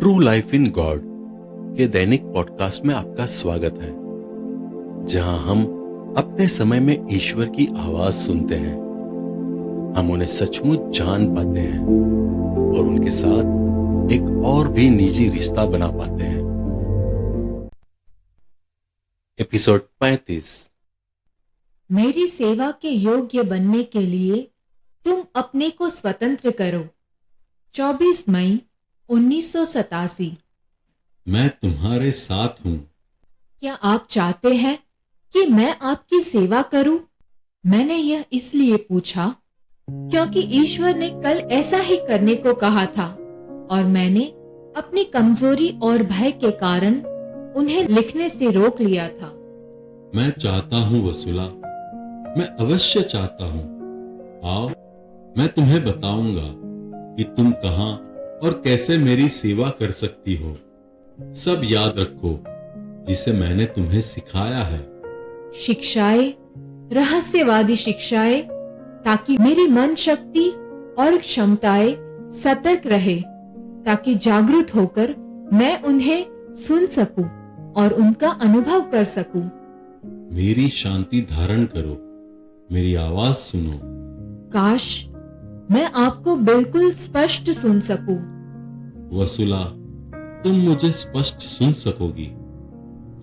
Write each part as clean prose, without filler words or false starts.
True life in God के दैनिक podcast में आपका स्वागत है, जहां हम अपने समय में ईश्वर की आवाज सुनते हैं। हम उन्हें सचमुच जान पाते हैं और उनके साथ एक और भी निजी रिश्ता बना पाते हैं। एपिसोड 35। मेरी सेवा के योग्य बनने के लिए तुम अपने को स्वतंत्र करो। 24 मई 1987। मैं तुम्हारे साथ हूँ। क्या आप चाहते हैं कि मैं आपकी सेवा करूं? मैंने यह इसलिए पूछा क्योंकि ईश्वर ने कल ऐसा ही करने को कहा था और मैंने अपनी कमजोरी और भय के कारण उन्हें लिखने से रोक लिया था। मैं चाहता हूँ वसुला, मैं अवश्य चाहता हूँ। आओ, मैं तुम्हें बताऊंगा कि तुम कहाँ और कैसे मेरी सेवा कर सकती हो। सब याद रखो जिसे मैंने तुम्हें सिखाया है। शिक्षाएं, रहस्यवादी शिक्षाएं, ताकि मेरी मन शक्ति और क्षमताएं सतर्क रहे, ताकि जागरूक होकर मैं उन्हें सुन सकूं और उनका अनुभव कर सकूं। मेरी शांति धारण करो, मेरी आवाज सुनो। काश मैं आपको बिल्कुल स्पष्ट सुन सकूं। वसुला, तुम मुझे स्पष्ट सुन सकोगी,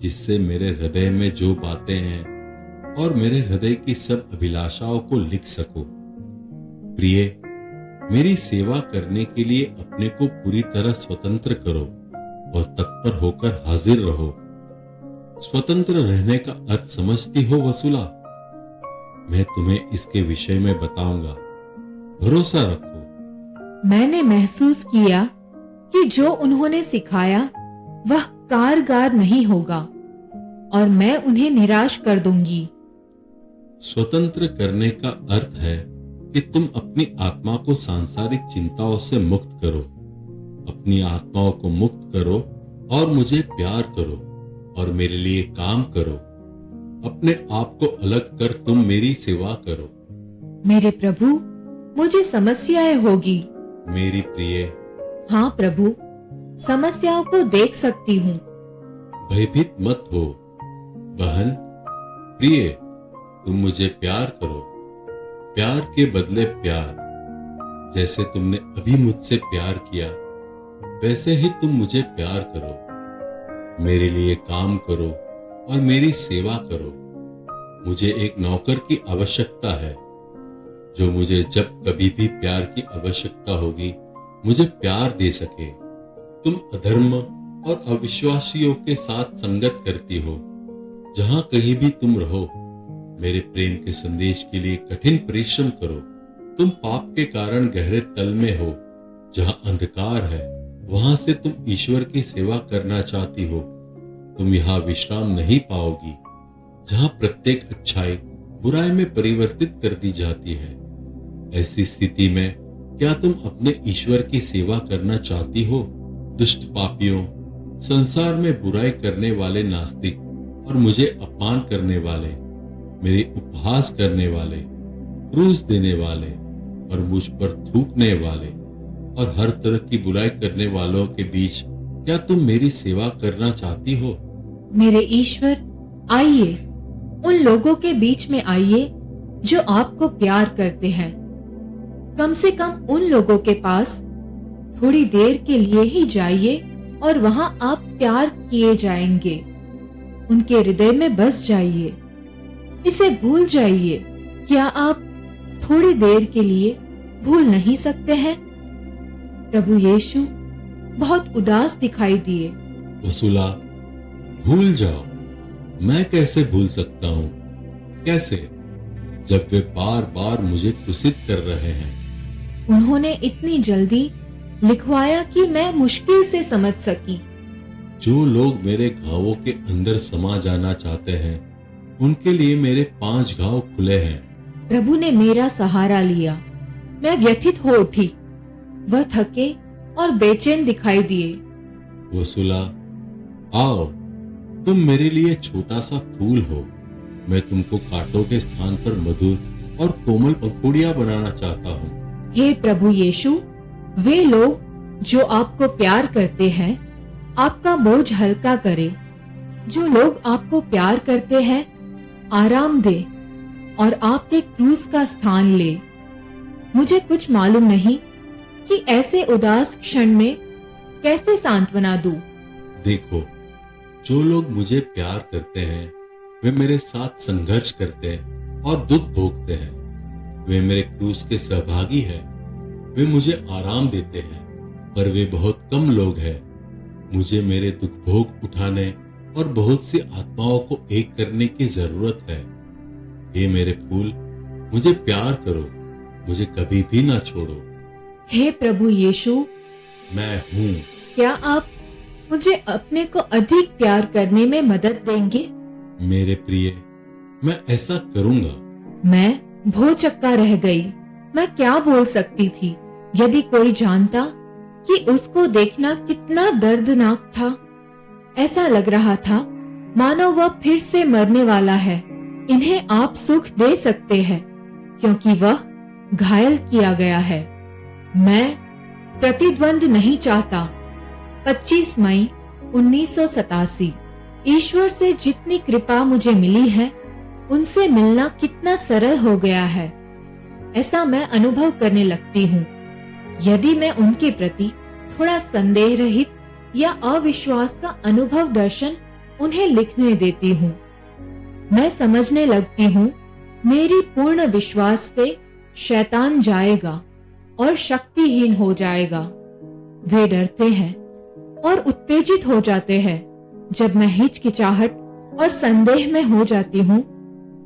जिससे मेरे हृदय में जो बातें हैं और मेरे हृदय की सब अभिलाषाओं को लिख सको। प्रिय, मेरी सेवा करने के लिए अपने को पूरी तरह स्वतंत्र करो और तत्पर होकर हाजिर रहो। स्वतंत्र रहने का अर्थ समझती हो वसुला? मैं तुम्हें इसके विषय में बताऊंगा, भरोसा रखो। मैंने महसूस किया कि जो उन्होंने सिखाया वह कारगर नहीं होगा और मैं उन्हें निराश कर दूंगी। स्वतंत्र करने का अर्थ है कि तुम अपनी आत्मा को सांसारिक चिंताओं से मुक्त करो, अपनी आत्माओं को मुक्त करो और मुझे प्यार करो और मेरे लिए काम करो। अपने आप को अलग कर तुम मेरी सेवा करो। मेरे प्रभु, मुझे समस्याएं होगी। मेरी प्रिय, हाँ प्रभु, समस्याओं को देख सकती हूँ। भयभीत मत हो बहन। प्रिय, तुम मुझे प्यार करो, प्यार के बदले प्यार। जैसे तुमने अभी मुझसे प्यार किया, वैसे ही तुम मुझे प्यार करो। मेरे लिए काम करो और मेरी सेवा करो। मुझे एक नौकर की आवश्यकता है, जो मुझे जब कभी भी प्यार की आवश्यकता होगी मुझे प्यार दे सके। तुम अधर्म और अविश्वासियों के साथ संगत करती हो। जहां कहीं भी तुम रहो, मेरे प्रेम के संदेश के लिए कठिन परिश्रम करो। तुम पाप के कारण गहरे तल में हो। जहां अंधकार है, वहां से तुम ईश्वर की सेवा करना चाहती हो। तुम यहाँ विश्राम नहीं पाओगी, जहां प्रत्येक अच्छाई बुराई में परिवर्तित कर दी जाती है। ऐसी स्थिति में क्या तुम अपने ईश्वर की सेवा करना चाहती हो? दुष्ट पापियों, संसार में बुराई करने वाले नास्तिक और मुझे अपमान करने वाले, मेरे उपहास करने वाले, क्रूस देने वाले और मुझ पर थूकने वाले और हर तरह की बुराई करने वालों के बीच क्या तुम मेरी सेवा करना चाहती हो? मेरे ईश्वर, आइए, उन लोगों के बीच में आइए जो आपको प्यार करते हैं। कम से कम उन लोगों के पास थोड़ी देर के लिए ही जाइए और वहां आप प्यार किए जाएंगे। उनके हृदय में बस जाइए, इसे भूल जाइए। क्या आप थोड़ी देर के लिए भूल नहीं सकते हैं? प्रभु यीशु बहुत उदास दिखाई दिए। वसुला, भूल जाओ। मैं कैसे भूल सकता हूँ? कैसे, जब वे बार बार मुझे क्रूसित कर रहे हैं। उन्होंने इतनी जल्दी लिखवाया कि मैं मुश्किल से समझ सकी। जो लोग मेरे घावों के अंदर समा जाना चाहते हैं, उनके लिए मेरे 5 घाव खुले हैं। प्रभु ने मेरा सहारा लिया। मैं व्यथित हो उठी। वह थके और बेचैन दिखाई दिए। वसुला, आओ, तुम मेरे लिए छोटा सा फूल हो। मैं तुमको कांटों के स्थान पर मधुर और कोमल पंखुड़ियां बनाना चाहता हूँ। हे प्रभु यीशु, वे लोग जो आपको प्यार करते हैं आपका बोझ हल्का करे। जो लोग आपको प्यार करते हैं आराम दे और आपके क्रूस का स्थान ले। मुझे कुछ मालूम नहीं कि ऐसे उदास क्षण में कैसे सांत्वना दूं। देखो, जो लोग मुझे प्यार करते हैं वे मेरे साथ संघर्ष करते हैं और दुख भोगते हैं। वे मेरे क्रूस के सहभागी हैं। वे मुझे आराम देते हैं, पर वे बहुत कम लोग हैं। मुझे मेरे दुख भोग उठाने और बहुत सी आत्माओं को एक करने की जरूरत है। हे मेरे फूल, मुझे प्यार करो, मुझे कभी भी ना छोड़ो। हे प्रभु यीशु, मैं हूँ। क्या आप मुझे अपने को अधिक प्यार करने में मदद देंगे? मेरे प्रिय, मैं ऐसा करूंगा। मैं भौचक्का रह गई। मैं क्या बोल सकती थी? यदि कोई जानता कि उसको देखना कितना दर्दनाक था। ऐसा लग रहा था मानो वह फिर से मरने वाला है। इन्हें आप सुख दे सकते हैं क्योंकि वह घायल किया गया है। मैं प्रतिद्वंद नहीं चाहता। 25 मई 1987। ईश्वर से जितनी कृपा मुझे मिली है उनसे मिलना कितना सरल हो गया है, ऐसा मैं अनुभव करने लगती हूँ। यदि मैं उनके प्रति थोड़ा संदेह रहित या अविश्वास का अनुभव दर्शन उन्हें लिखने देती हूँ, मैं समझने लगती हूँ मेरी पूर्ण विश्वास से शैतान जाएगा और शक्तिहीन हो जाएगा। वे डरते हैं और उत्तेजित हो जाते हैं। जब मैं हिचकिचाहट और संदेह में हो जाती हूँ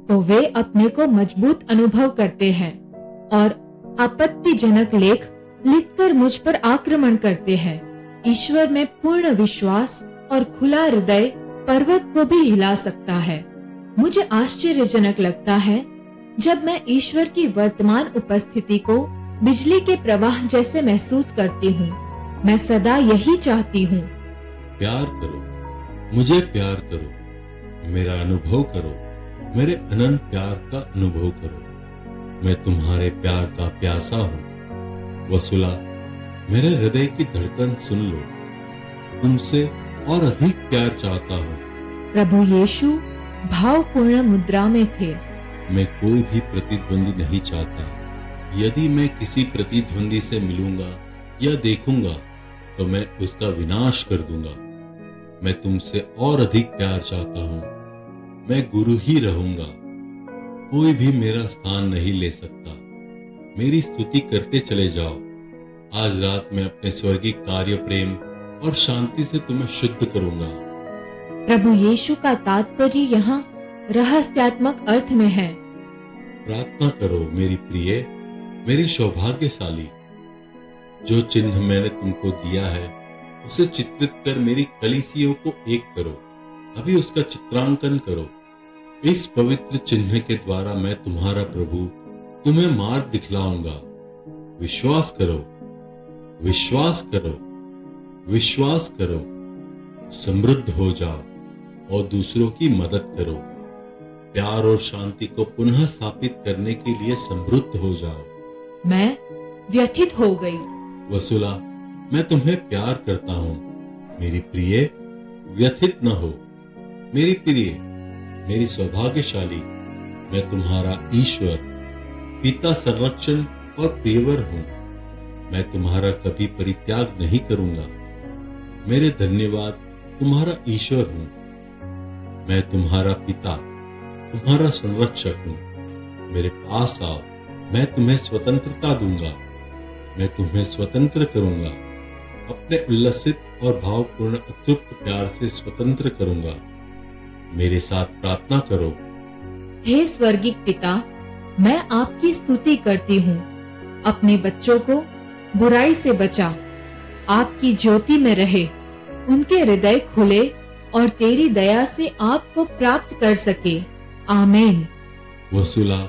तो वे अपने को मजबूत अनुभव करते हैं और आपत्तिजनक लेख लिखकर मुझ पर आक्रमण करते हैं। ईश्वर में पूर्ण विश्वास और खुला हृदय पर्वत को भी हिला सकता है। मुझे आश्चर्यजनक लगता है जब मैं ईश्वर की वर्तमान उपस्थिति को बिजली के प्रवाह जैसे महसूस करती हूँ। मैं सदा यही चाहती हूँ। प्यार करो, मुझे प्यार करो, मेरा अनुभव करो, मेरे अनंत प्यार का अनुभव करो। मैं तुम्हारे प्यार का प्यासा हूँ। वसुला, मेरे हृदय की धड़कन सुन लो। तुमसे और अधिक प्यार चाहता हूँ। प्रभु यीशु भावपूर्ण मुद्रा में थे। मैं कोई भी प्रतिद्वंदी नहीं चाहता। यदि मैं किसी प्रतिद्वंदी से मिलूंगा या देखूंगा तो मैं उसका विनाश कर दूंगा। मैं तुमसे और अधिक प्यार चाहता हूँ। मैं गुरु ही रहूंगा। कोई भी मेरा स्थान नहीं ले सकता। मेरी स्तुति करते चले जाओ। आज रात मैं अपने स्वर्गीय कार्य, प्रेम और शांति से तुम्हें शुद्ध करूंगा। प्रभु यीशु का तात्पर्य यहाँ रहस्यात्मक अर्थ में है। प्रार्थना करो मेरी प्रिय, मेरी सौभाग्यशाली। जो चिन्ह मैंने तुमको दिया है उसे चित्रित कर मेरी कलीसियों को एक करो। अभी उसका चित्रांकन करो। इस पवित्र चिन्ह के द्वारा मैं तुम्हारा प्रभु तुम्हें मार्ग दिखलाऊंगा। विश्वास करो, विश्वास करो, विश्वास करो। समृद्ध हो जाओ और दूसरों की मदद करो। प्यार और शांति को पुनः स्थापित करने के लिए समृद्ध हो जाओ। मैं व्यथित हो गई। वसुला, मैं तुम्हें प्यार करता हूँ। मेरी प्रिय, व्यथित न हो। मेरी प्रिय, मेरी सौभाग्यशाली, मैं तुम्हारा ईश्वर, पिता, संरक्षण और प्रियवर हूँ। मैं तुम्हारा कभी परित्याग नहीं करूंगा। मेरे धन्यवाद, तुम्हारा ईश्वर हूँ। मैं तुम्हारा पिता, तुम्हारा संरक्षक हूँ। मेरे पास आओ, मैं तुम्हें स्वतंत्रता दूंगा। मैं तुम्हें स्वतंत्र करूंगा। अपने उल्लसित और भावपूर्ण अतृप्त प्यार से स्वतंत्र करूंगा। मेरे साथ प्रार्थना करो। हे स्वर्गिक पिता, मैं आपकी स्तुति करती हूँ। अपने बच्चों को बुराई से बचा। आपकी ज्योति में रहे। उनके हृदय खुले और तेरी दया से आपको प्राप्त कर सके। आमीन। वसुला,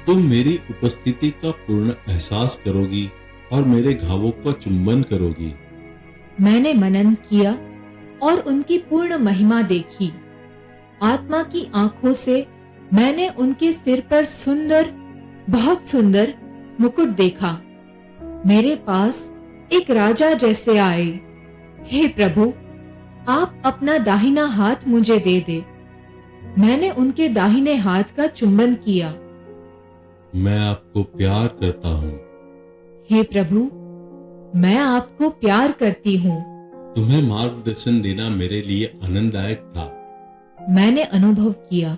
तुम मेरी उपस्थिति का पूर्ण एहसास करोगी और मेरे घावों का चुंबन करोगी। मैंने मनन किया और उनकी पूर्ण महिमा देखी। आत्मा की आंखों से मैंने उनके सिर पर सुंदर, बहुत सुंदर मुकुट देखा। मेरे पास एक राजा जैसे आए। हे प्रभु, आप अपना दाहिना हाथ मुझे दे दे। मैंने उनके दाहिने हाथ का चुंबन किया। मैं आपको प्यार करता हूँ। हे प्रभु, मैं आपको प्यार करती हूँ। तुम्हें मार्गदर्शन देना मेरे लिए आनंददायक था। मैंने अनुभव किया,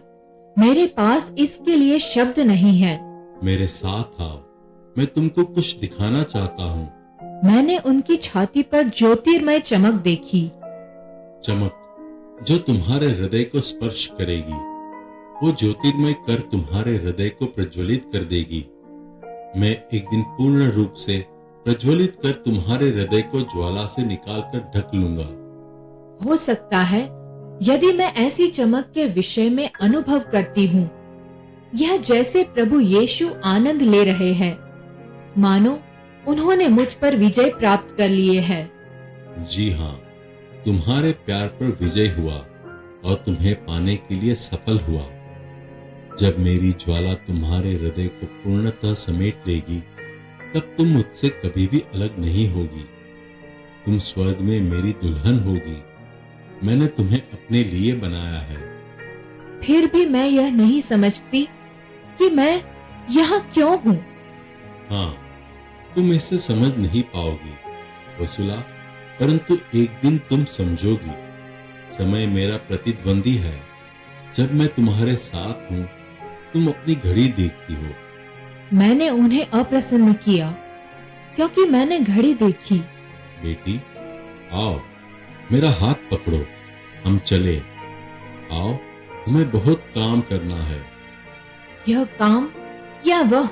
मेरे पास इसके लिए शब्द नहीं है। मेरे साथ आओ, मैं तुमको कुछ दिखाना चाहता हूँ। मैंने उनकी छाती पर ज्योतिर्मय चमक देखी। चमक जो तुम्हारे हृदय को स्पर्श करेगी, वो ज्योतिर्मय कर तुम्हारे हृदय को प्रज्वलित कर देगी। मैं एक दिन पूर्ण रूप से प्रज्वलित कर तुम्हारे हृदय को ज्वाला से निकालकर ढक लूंगा। हो सकता है यदि मैं ऐसी चमक के विषय में अनुभव करती हूँ, यह जैसे प्रभु यीशु आनंद ले रहे हैं, मानो उन्होंने मुझ पर विजय प्राप्त कर लिए है। जी हाँ, तुम्हारे प्यार पर विजय हुआ और तुम्हें पाने के लिए सफल हुआ। जब मेरी ज्वाला तुम्हारे हृदय को पूर्णतः समेट लेगी, तब तुम मुझसे कभी भी अलग नहीं होगी। तुम स्वर्ग में मेरी दुल्हन होगी। मैंने तुम्हें अपने लिए बनाया है। फिर भी मैं यह नहीं समझती कि मैं यहाँ क्यों हूँ। हाँ, तुम इसे समझ नहीं पाओगी वसुला, परंतु एक दिन तुम समझोगी। समय मेरा प्रतिद्वंदी है। जब मैं तुम्हारे साथ हूँ, तुम अपनी घड़ी देखती हो। मैंने उन्हें अप्रसन्न किया क्योंकि मैंने घड़ी देखी। बेटी, आओ, मेरा हाथ पकड़ो, हम चले। आओ, हमें बहुत काम करना है। यह काम या वह,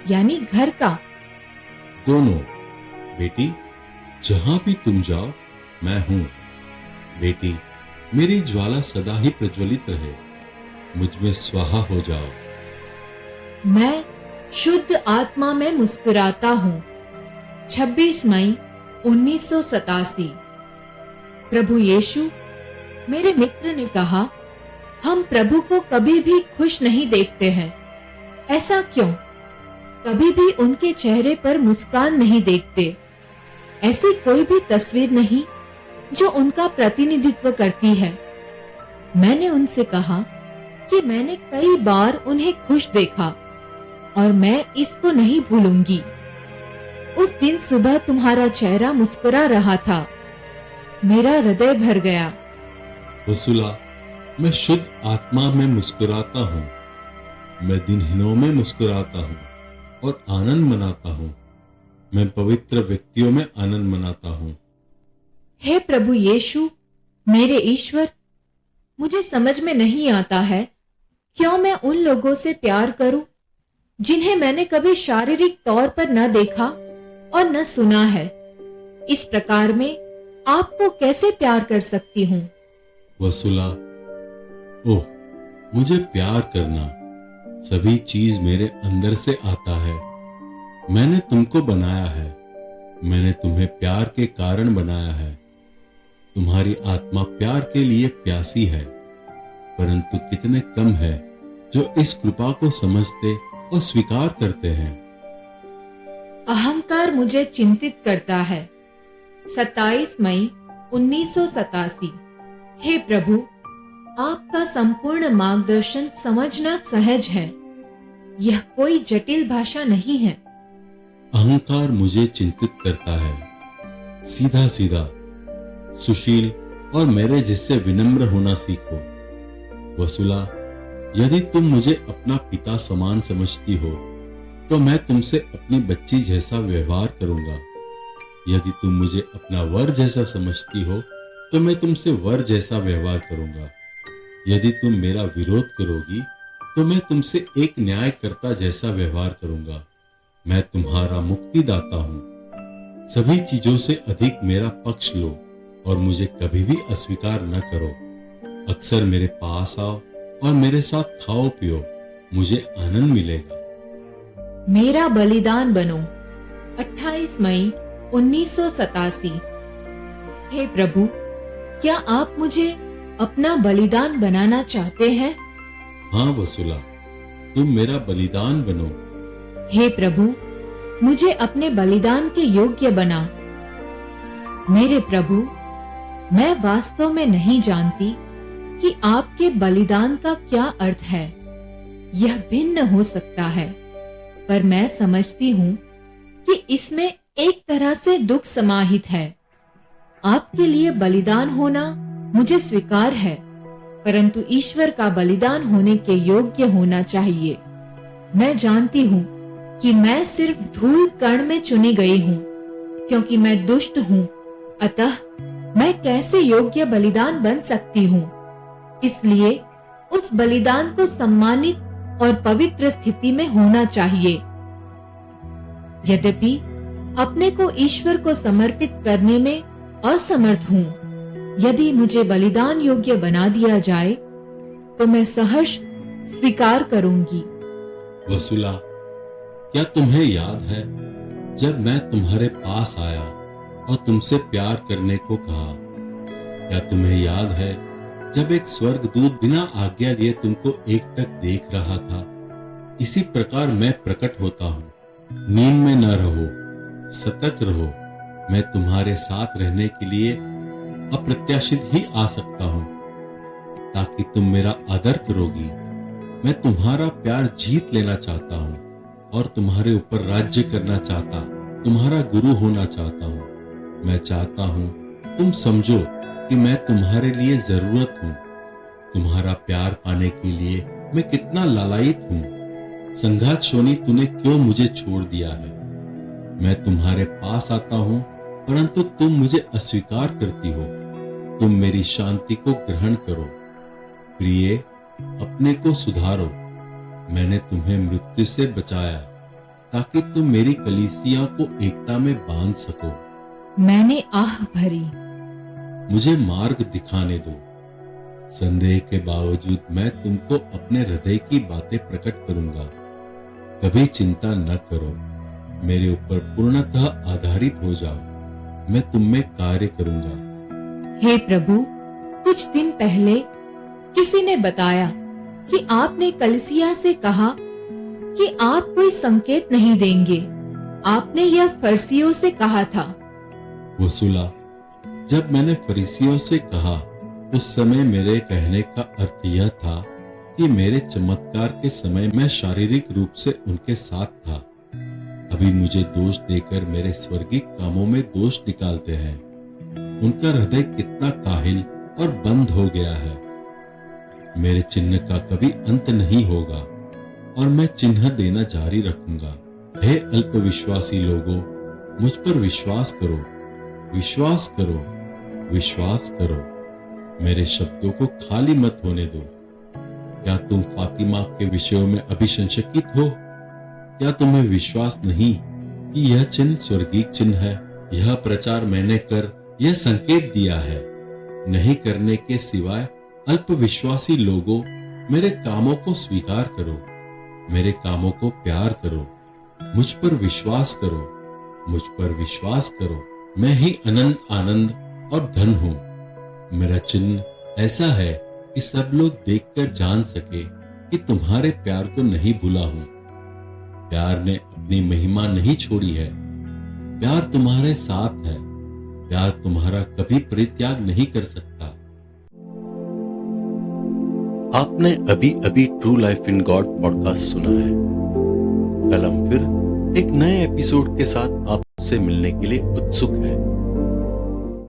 यानी घर का? दोनों। बेटी, जहां भी तुम जाओ, मैं हूं। बेटी, मेरी ज्वाला सदा ही प्रज्वलित रहे। मुझ में स्वाहा हो जाओ। मैं शुद्ध आत्मा में मुस्कुराता हूँ। 26 मई 1987। प्रभु यीशु, मेरे मित्र ने कहा, हम प्रभु को कभी भी खुश नहीं देखते हैं। ऐसा क्यों? कभी भी उनके चेहरे पर मुस्कान नहीं देखते। ऐसी कोई भी तस्वीर नहीं जो उनका प्रतिनिधित्व करती है। मैंने उनसे कहा कि मैंने कई बार उन्हें खुश देखा और मैं इसको नहीं भूलूंगी। उस दिन सुबह तुम्हारा चेहरा मुस्कुरा रहा था। मेरा हृदय भर गया। वसुला, मैं शुद्ध आत्मा में मुस्कुराता हूँ। मैं दिनहीनों में मुस्कुराता हूँ और आनंद मनाता हूँ। मैं पवित्र व्यक्तियों में आनंद मनाता हूँ। हे प्रभु यीशु, मेरे ईश्वर, मुझे समझ में नहीं आता है क्यों मैं उन लोगों से प्यार करूं जिन्हें मैंने कभी शारीरिक तौर पर न देखा और न सुना है। इस प्रकार में आपको कैसे प्यार कर सकती हूँ? वसुला, ओह, मुझे प्यार करना, सभी चीज मेरे अंदर से आता है। मैंने तुमको बनाया है। मैंने तुम्हें प्यार के कारण बनाया है। तुम्हारी आत्मा प्यार के लिए प्यासी है, परंतु कितने कम है जो इस कृपा को समझते और स्वीकार करते हैं। अहंकार मुझे चिंतित करता है। 27 मई 1987। हे प्रभु, आपका संपूर्ण मार्गदर्शन समझना सहज है। यह कोई जटिल भाषा नहीं है। अहंकार मुझे चिंतित करता है। सीधा सीधा, सुशील और मेरे जैसे विनम्र होना सीखो। वसुला, यदि तुम मुझे अपना पिता समान समझती हो, तो मैं तुमसे अपनी बच्ची जैसा व्यवहार करूंगा। यदि तुम मुझे अपना वर जैसा समझती हो, तो मैं तुमसे वर जैसा व्यवहार करूंगा। यदि तुम मेरा विरोध करोगी, तो मैं तुमसे एक न्यायकर्ता जैसा व्यवहार करूंगा। मैं तुम्हारा मुक्तिदाता हूं। सभी चीजों से अधिक मेरा पक्ष लो और मुझे कभी भी अस्वीकार न करो। अक्सर मेरे पास आओ और मेरे साथ खाओ पियो, मुझे आनंद मिलेगा। मेरा बलिदान बनो। 28 मई 1987। हे प्रभु, क्या आप मुझे अपना बलिदान बनाना चाहते हैं? हाँ वसुला, तुम मेरा बलिदान बनो। हे प्रभु, मुझे अपने बलिदान के योग्य बना। मेरे प्रभु, मैं वास्तव में नहीं जानती कि आपके बलिदान का क्या अर्थ है। यह भिन्न हो सकता है, पर मैं समझती हूँ कि इसमें एक तरह से दुख समाहित है। आपके लिए बलिदान होना मुझे स्वीकार है, परंतु ईश्वर का बलिदान होने के योग्य होना चाहिए। मैं जानती हूँ कि मैं सिर्फ धूल कण में चुनी गई हूँ, क्योंकि मैं दुष्ट हूँ। अतः मैं कैसे योग्य बलिदान बन सकती हूँ? इसलिए उस बलिदान को सम्मानित और पवित्र स्थिति में होना चाहिए। यद्यपि अपने को ईश्वर को समर्पित करने में असमर्थ हूँ, यदि मुझे बलिदान योग्य बना दिया जाए तो मैं सहर्ष स्वीकार करूंगी। वसुला, क्या तुम्हें याद है जब मैं तुम्हारे पास आया और तुमसे प्यार करने को कहा? क्या तुम्हें याद है जब एक स्वर्गदूत बिना आज्ञा लिए तुमको एकटक देख रहा था? इसी प्रकार मैं प्रकट होता हूँ। नींद में न रहो, सतर्क रहो। मैं तुम्हारे साथ रहने के लिए अप्रत्याशित ही आ सकता हूँ, ताकि तुम मेरा आदर करोगी। मैं तुम्हारा प्यार जीत लेना चाहता हूँ और तुम्हारे ऊपर राज्य करना चाहता, तुम्हारा गुरु होना चाहता हूँ। मैं चाहता हूँ तुम समझो कि मैं तुम्हारे लिए जरूरत हूँ। तुम्हारा प्यार पाने के लिए मैं कितना लालायित हूँ। संघात शोनी, तूने क्यों मुझे छोड़ दिया है? मैं तुम्हारे पास आता हूँ, परंतु तुम मुझे अस्वीकार करती हो। तुम मेरी शांति को ग्रहण करो। प्रिय, अपने को सुधारो। मैंने तुम्हें मृत्यु से बचाया ताकि तुम मेरी कलीसिया को एकता में बांध सको। मैंने आह भरी। मुझे मार्ग दिखाने दो। संदेह के बावजूद मैं तुमको अपने हृदय की बातें प्रकट करूंगा। कभी चिंता न करो, मेरे ऊपर पूर्णतः आधारित हो जाओ। मैं तुम में कार्य करूंगा। हे प्रभु, कुछ दिन पहले किसी ने बताया कि आपने कलीसिया से कहा कि आप कोई संकेत नहीं देंगे। आपने यह फरीसियों से कहा था। वसुला, जब मैंने फरीसियों से कहा, उस समय मेरे कहने का अर्थ यह था कि मेरे चमत्कार के समय मैं शारीरिक रूप से उनके साथ था। अभी मुझे दोष देकर मेरे स्वर्गिक कामों में दोष निकालते हैं। उनका हृदय कितना काहिल और बंद हो गया है। मेरे चिन्ह का कभी अंत नहीं होगा और मैं चिन्ह देना जारी रखूंगा। हे अल्पविश्वासी लोगों, मुझ पर विश्वास करो, विश्वास करो, विश्वास करो। मेरे शब्दों को खाली मत होने दो। क्या तुम फातिमा के विषयों में अभिशंकित हो? क्या तुम्हें विश्वास नहीं कि यह चिन्ह स्वर्गीय चिन्ह है? यह प्रचार मैंने कर यह संकेत दिया है। नहीं करने के सिवाय अल्पविश्वासी लोगों, मेरे कामों को स्वीकार करो, मेरे कामों को प्यार करो, मुझ पर विश्वास करो, मुझ पर विश्वास करो। मैं ही अनंत आनंद और धन हूँ। मेरा चिन्ह ऐसा है कि सब लोग देखकर जान सके कि तुम्हारे प्यार को नहीं भूला हूँ। प्यार ने अपनी महिमा नहीं छोड़ी है। प्यार तुम्हारे साथ है। प्यार तुम्हारा कभी परित्याग नहीं कर सकता। आपने अभी अभी true life in God podcast सुना है। कल हम फिर एक नए एपिसोड के साथ आपसे मिलने के लिए उत्सुक हैं।